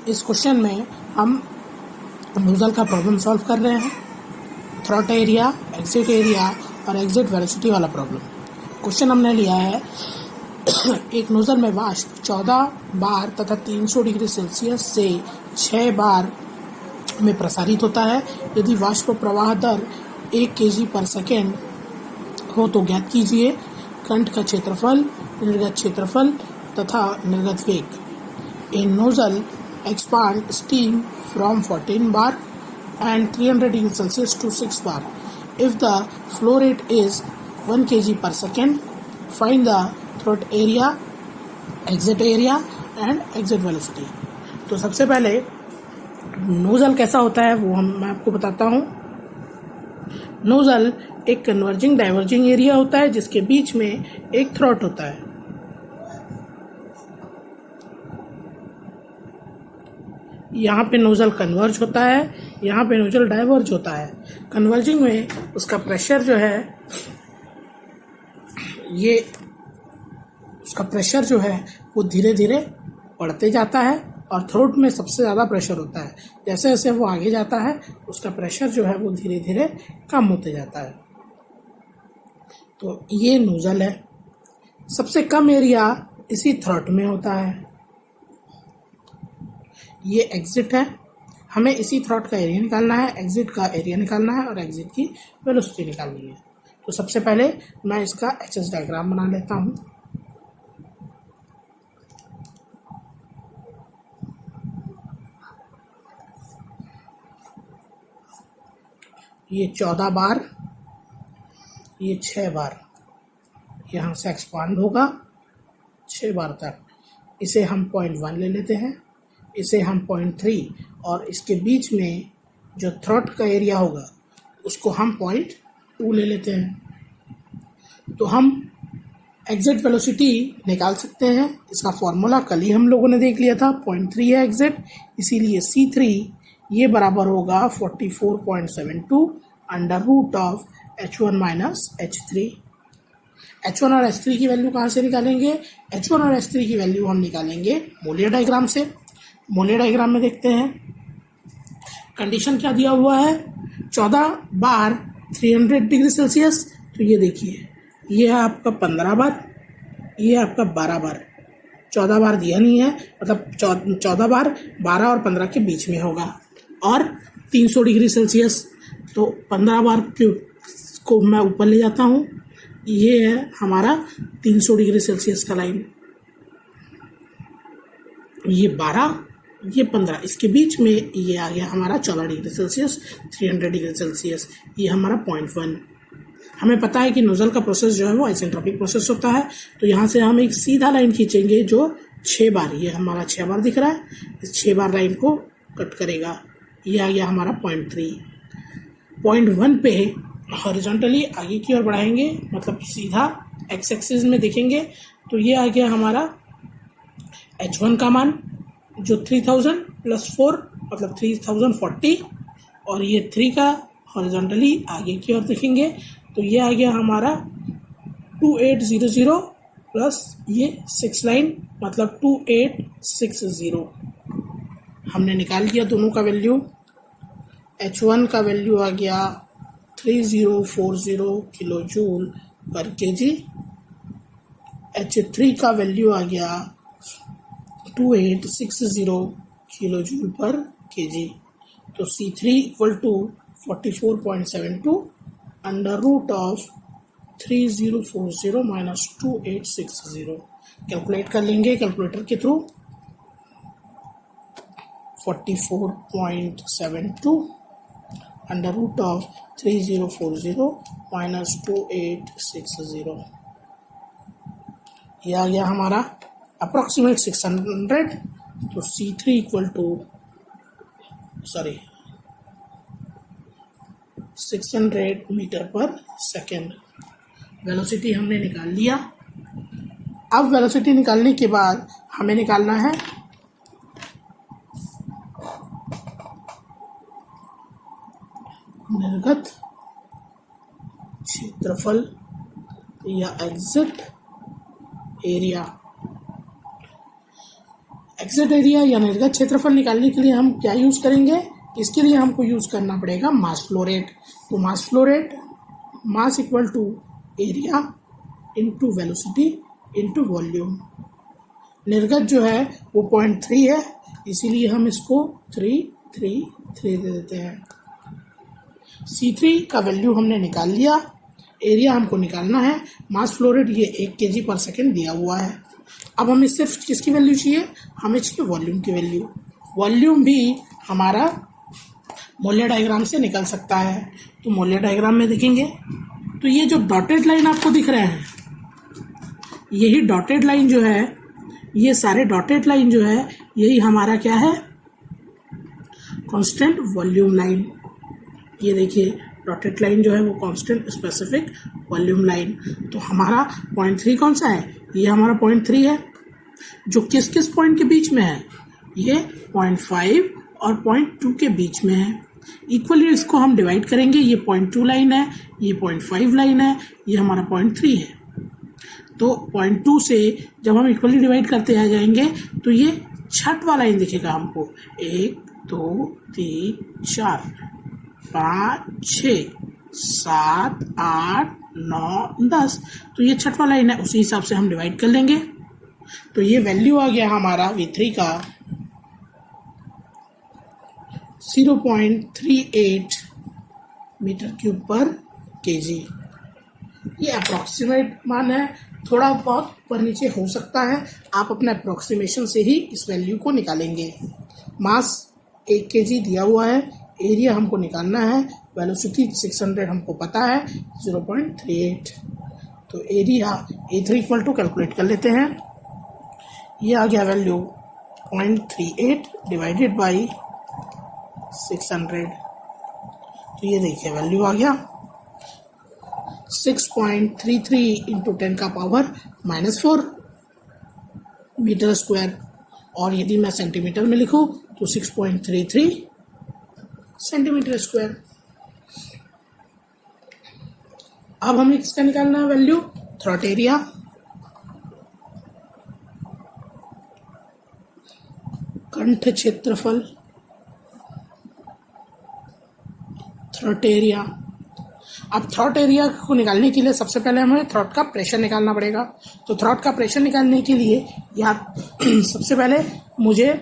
इस क्वेश्चन में हम नोजल का प्रॉब्लम सॉल्व कर रहे हैं। थ्रॉट एरिया, एग्जिट एरिया और एग्जिट वेलोसिटी वाला प्रॉब्लम। क्वेश्चन हमने लिया है एक नोजल में वाष्प 14 बार तथा 300 डिग्री सेल्सियस से 6 बार में प्रसारित होता है। यदि वाष्प प्रवाह दर 1 kg पर सेकेंड हो तो ज्ञात कीजिए कंठ का क्षेत्रफल, निर्गत क्षेत्रफल तथा निर्गत वेग। A nozzle expand steam from 14 bar and 300 degrees Celsius to 6 bar. If the flow rate is 1 kg per second, find the throat area, exit area and exit velocity. तो सबसे पहले नोजल कैसा होता है वो मैं आपको बताता हूँ। नोजल एक कन्वर्जिंग डाइवर्जिंग एरिया होता है जिसके बीच में एक थ्रॉट होता है। यहाँ पे नोजल कन्वर्ज होता है, यहाँ पे नोजल डाइवर्ज होता है। कन्वर्जिंग में उसका प्रेशर जो है उसका प्रेशर जो है वो धीरे धीरे बढ़ते जाता है और थ्रोट में सबसे ज़्यादा प्रेशर होता है। जैसे जैसे वो आगे जाता है उसका प्रेशर जो है वो धीरे धीरे कम होते जाता है। तो ये नोजल है। सबसे कम एरिया इसी थ्रोट में होता है। ये एग्जिट है। हमें इसी थ्रॉट का एरिया निकालना है, एग्जिट का एरिया निकालना है और एग्जिट की वेलोसिटी निकालनी है। तो सबसे पहले मैं इसका एचएस डायग्राम बना लेता हूँ। ये 14 बार, ये 6 बार यहाँ से एक्सपांड होगा 6 बार तक। इसे हम 0.1 ले लेते हैं, इसे हम 0.3 और इसके बीच में जो थ्रॉट का एरिया होगा उसको हम 0.2 ले लेते हैं। तो हम एग्जिट वेलोसिटी निकाल सकते हैं। इसका फॉर्मूला कल ही हम लोगों ने देख लिया था, 0.3 है एग्जिट, इसीलिए C3 ये बराबर होगा 44.72 under root of H1 minus H3। H1 और H3 की वैल्यू कहाँ से निकालेंगे? H1 और H3 की वैल्यू हम निकालेंगे मोलियर डायग्राम से। मोलियर डायग्राम में देखते हैं कंडीशन क्या दिया हुआ है। 14 बार 300 डिग्री सेल्सियस, तो ये देखिए ये है आपका 15 बार, ये है आपका 12 बार। 14 बार दिया नहीं है, मतलब 14 बार 12 और 15 के बीच में होगा। और 300 डिग्री सेल्सियस, तो 15 बार को मैं ऊपर ले जाता हूँ। ये है हमारा 300 डिग्री सेल्सियस का लाइन। ये 12, ये 15, इसके बीच में ये आ गया हमारा 14 डिग्री सेल्सियस, 300 डिग्री सेल्सियस। ये हमारा 0.1। हमें पता है कि नोजल का प्रोसेस जो है वो आइसेंट्रोपिक प्रोसेस होता है। तो यहाँ से हम एक सीधा लाइन खींचेंगे जो 6 बार, ये हमारा 6 बार दिख रहा है, इस 6 बार लाइन को कट करेगा। ये आ गया हमारा 0.3। 0.1 पे हॉरिजॉन्टली आगे की ओर बढ़ाएंगे, मतलब सीधा एक्स एक्सिस में देखेंगे। तो ये आ गया हमारा H1 का मान जो 3000 प्लस 4 मतलब 3040, और ये 3 का हॉरिजॉन्टली आगे की ओर देखेंगे तो ये आ गया हमारा 2800 प्लस ये 6 लाइन मतलब 2860। हमने निकाल दिया दोनों का वैल्यू। H1 का वैल्यू आ गया 3040 किलो जूल पर केजी। H3 का वैल्यू आ गया 2860 किलो जूल पर केजी। तो C3 equal to 44.72 under root of 3040 minus 2860। Calculate कर लेंगे कैलकुलेटर के through. 44.72 under root of 3040 minus 2860। ये आ गया हमारा अप्रॉक्सीमेट 600। तो C3 इक्वल टू 600 मीटर पर सेकेंड। वेलोसिटी हमने निकाल लिया। अब वेलोसिटी निकालने के बाद हमें निकालना है निर्गत क्षेत्रफल या एग्जिट एरिया। एग्जिट एरिया या निर्गत क्षेत्रफल निकालने के लिए हम क्या यूज करेंगे? इसके लिए हमको यूज करना पड़ेगा मास फ्लो रेट। तो mass flow rate, mass equal to area into velocity into volume. निर्गत जो है वो 0.3 है, इसीलिए हम इसको 333 दे देते हैं। C3 का वैल्यू हमने निकाल लिया, एरिया हमको निकालना है, मास फ्लो रेट ये 1 kg पर सेकेंड दिया हुआ है। अब हमें सिर्फ किसकी वैल्यू चाहिए? हमें चाहिए वॉल्यूम की वैल्यू। वॉल्यूम भी हमारा मोलेर डायग्राम से निकल सकता है। तो मोलेर डायग्राम में देखेंगे तो ये जो डॉटेड लाइन आपको दिख रहे हैं, यही डॉटेड लाइन जो है, ये सारे डॉटेड लाइन जो है, यही हमारा क्या है? Constant volume line. ये देखिए डॉटेड लाइन जो है वो कांस्टेंट स्पेसिफिक वॉल्यूम लाइन। तो हमारा 0.3 कौन सा है? ये हमारा 0.3 है, जो किस किस पॉइंट के बीच में है? ये 0.5 और 0.2 के बीच में है। इक्वली इसको हम डिवाइड करेंगे, ये 0.2 लाइन है, ये 0.5 लाइन है, ये हमारा 0.3 है। तो 0.2 से जब हम इक्वली डिवाइड करते आ जाएंगे तो ये छठवां लाइन दिखेगा हमको। 1 2 3 4 5 6 7 8 9 10, तो ये छठवां लाइन है, उसी हिसाब से हम डिवाइड कर लेंगे। तो ये वैल्यू आ गया हमारा V3 का 0.38 मीटर क्यूब पर केजी। ये अप्रॉक्सीमेट मान है, थोड़ा बहुत ऊपर नीचे हो सकता है, आप अपने अप्रॉक्सीमेशन से ही इस वैल्यू को निकालेंगे। मास 1 kg दिया हुआ है, एरिया हमको निकालना है, वेलोसिटी 600 हमको पता है, 0.38। तो area A3 equal to calculate कर लेते हैं। ये आ गया वैल्यू 0.38 डिवाइडेड बाई 600। तो ये देखिए वैल्यू आ गया 6.33 इंटू 10 का पावर -4 मीटर स्क्वायर। और यदि मैं सेंटीमीटर में लिखूं तो 6.33 सेंटीमीटर स्क्वायर। अब हमें किसका निकालना है वैल्यू? Throat area. कंठ क्षेत्रफल, थ्रॉट एरिया। अब थ्रॉट एरिया को निकालने के लिए सबसे पहले हमें थ्रॉट का प्रेशर निकालना पड़ेगा। तो थ्रॉट का प्रेशर निकालने के लिए या सबसे पहले मुझे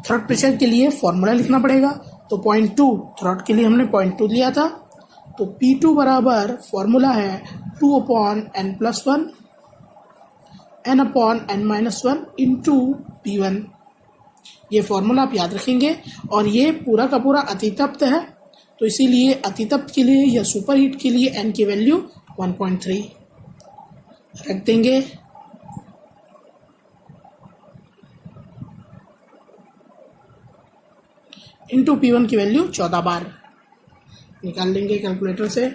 थ्रॉट प्रेशर के लिए फॉर्मूला लिखना पड़ेगा। तो 0.2 थ्रॉट के लिए हमने 0.2 लिया था। तो P2 बराबर फॉर्मूला है 2/n+1 n/n-1 इंटू P1। ये फॉर्मूला आप याद रखेंगे। और ये पूरा का पूरा अतितप्त है, तो इसीलिए अतितप्त के लिए या सुपरहीट के लिए n की वैल्यू 1.3 रख देंगे। इंटू P1 की वैल्यू 14 बार निकाल लेंगे कैलकुलेटर से।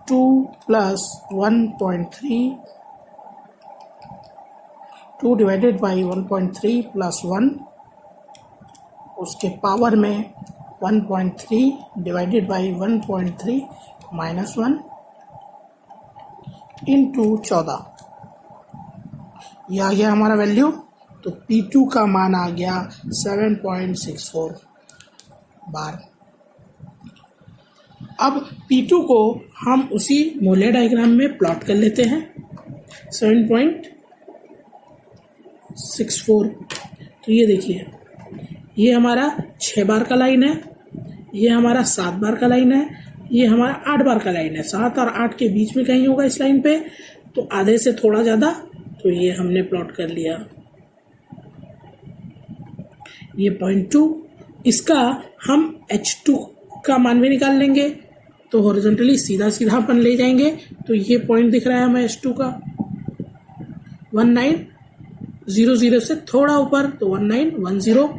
Two plus 1.3 2 divided by 1.3 plus 1, उसके पावर में 1.3 डिवाइडेड बाई 1.3 माइनस 1 इंटू 14। यह आ गया हमारा वैल्यू। तो P2 का मान आ गया 7.64 बार। अब P2 को हम उसी मोलेर डायग्राम में प्लॉट कर लेते हैं। 7.64। तो ये देखिए, ये हमारा 6 बार का लाइन है, ये हमारा 7 बार का लाइन है, ये हमारा 8 बार का लाइन है। 7 और 8 के बीच में कहीं होगा इस लाइन पे, तो आधे से थोड़ा ज़्यादा। तो ये हमने प्लॉट कर लिया। ये 0.2, इसका हम H2 का मान भी निकाल लेंगे। तो हॉरिजॉन्टली सीधा सीधा अपन ले जाएंगे। तो ये पॉइंट दिख रहा है हमें H2 का 1900 से थोड़ा ऊपर, तो 1910।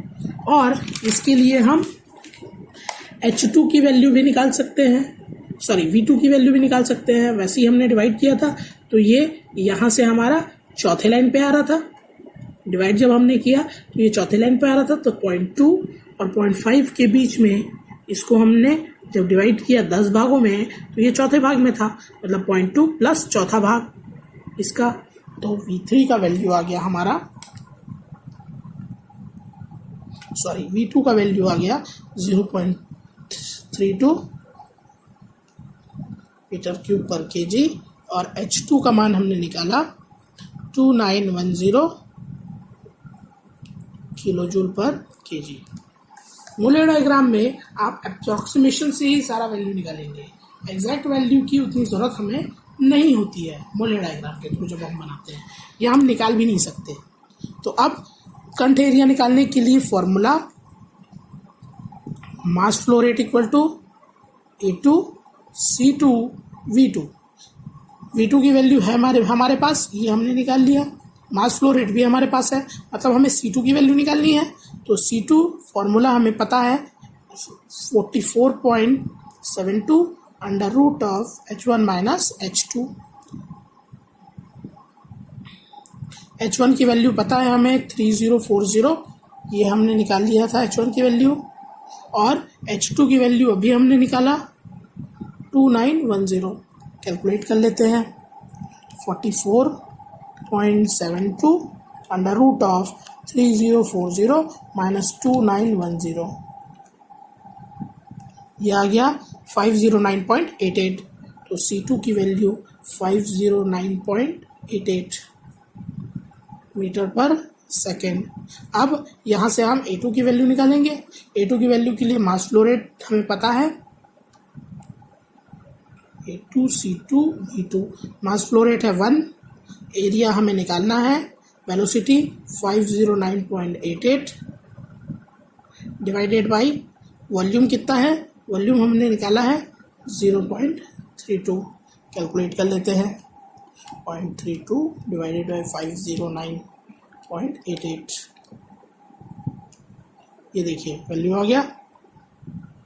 और इसके लिए हम H2 की वैल्यू भी निकाल सकते हैं, सॉरी V2 की वैल्यू भी निकाल सकते हैं। वैसे ही हमने डिवाइड किया था। तो ये यहाँ से हमारा चौथे लाइन पे आ रहा था। डिवाइड जब हमने किया तो ये चौथे लाइन पे आ रहा था। तो 0.2 और 0.5 के बीच में इसको हमने जब डिवाइड किया 10 भागों में तो ये चौथे भाग में था, मतलब 0.2 प्लस चौथा भाग इसका, तो V3 का वैल्यू आ गया हमारा, सॉरी V2 का वैल्यू आ गया 0.32 मीटर क्यूब पर केजी, और H2 का मान हमने निकाला 2910 किलो जूल पर केजी। मोलर डायग्राम में आप अप्रोक्सीमेशन से ही सारा वैल्यू निकालेंगे, एग्जैक्ट वैल्यू की उतनी ज़रूरत हमें नहीं होती है मोलर डायग्राम के थ्रू जब हम बनाते हैं, या हम निकाल भी नहीं सकते। तो अब करंट एरिया निकालने के लिए formula mass flow rate equal to A2 C2 V2। V2 की वैल्यू है हमारे पास, ये हमने निकाल लिया। मास फ्लो रेट भी हमारे पास है, मतलब हमें C2 की वैल्यू निकालनी है। तो C2 फॉर्मूला हमें पता है 44.72 under root of H1 minus H2। H1 की वैल्यू पता है हमें 3040, ये हमने निकाल लिया था H1 की वैल्यू, और H2 की वैल्यू अभी हमने निकाला 2910। कैलकुलेट कर लेते हैं, 44.72 अंडर रूट ऑफ 3040 माइनस 2910, ये आ गया 509.88। तो C2 की वैल्यू 509.88 मीटर पर सेकेंड। अब यहाँ से हम A2 की वैल्यू निकालेंगे। A2 की वैल्यू के लिए मास फ्लो रेट हमें पता है, A2 C2 V2, मास फ्लो रेट है 1, एरिया हमें निकालना है, वेलोसिटी 509.88 डिवाइडेड बाई वॉल्यूम कितना है, वॉल्यूम हमने निकाला है 0.32। कैलकुलेट कर लेते हैं, 0.32 डिवाइडेड बाई 509.88, ये देखिए वैल्यू आ गया।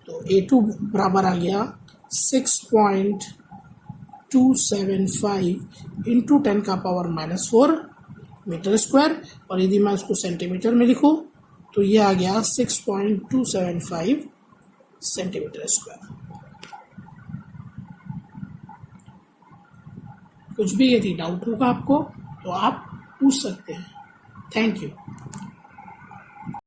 तो A2 बराबर आ गया 6.275 इंटू 10 का पावर -4 मीटर स्क्वायर, और यदि मैं उसको सेंटीमीटर में लिखूँ तो ये आ गया 6.275 सेंटीमीटर स्क्वायर। कुछ भी यदि डाउट होगा आपको तो आप पूछ सकते हैं। Thank you.